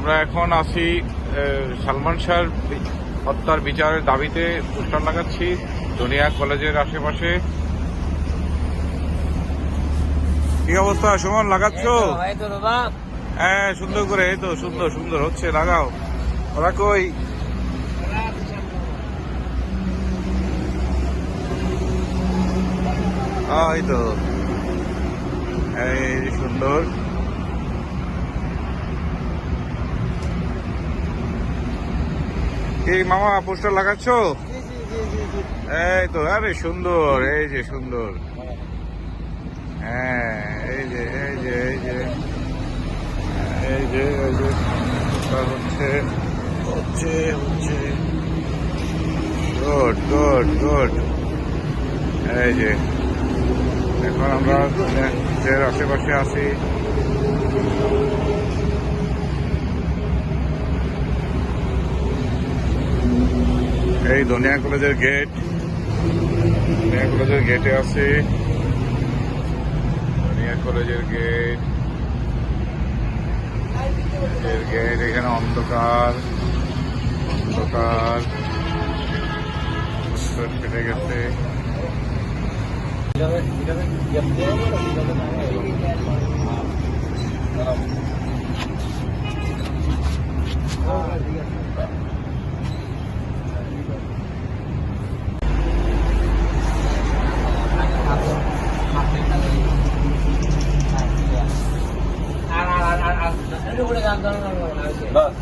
আমরা এখন আছি সালমান শাহর হত্যার বিচারের দাবিতে পোস্টার লাগাচ্ছি দুনিয়া কলেজের আশেপাশে। কি অবস্থা সুমন, লাগাচ্ছ? হ্যাঁ সুন্দর করে, এই তো সুন্দর সুন্দর হচ্ছে, লাগাও। ওরা কই? এই তো, এই সুন্দর। এই মামা পোস্টার লাগাচ্ছ? এই তো, আরে সুন্দর, এই যে সুন্দর। হ্যাঁ এই যে এই যে এই যে এই যে এই যে হচ্ছে হচ্ছে হচ্ছে গুড গুড গুড। এই যে এখন আমরা কলেজের আশেপাশে আছি। এই দুনিয়া কলেজের গেট, দুনিয়া কলেজের গেটে আছে, দুনিয়া কলেজের গেট, গেট। এখানে অন্ধকার অন্ধকার, ফেটে গেছে। Bas,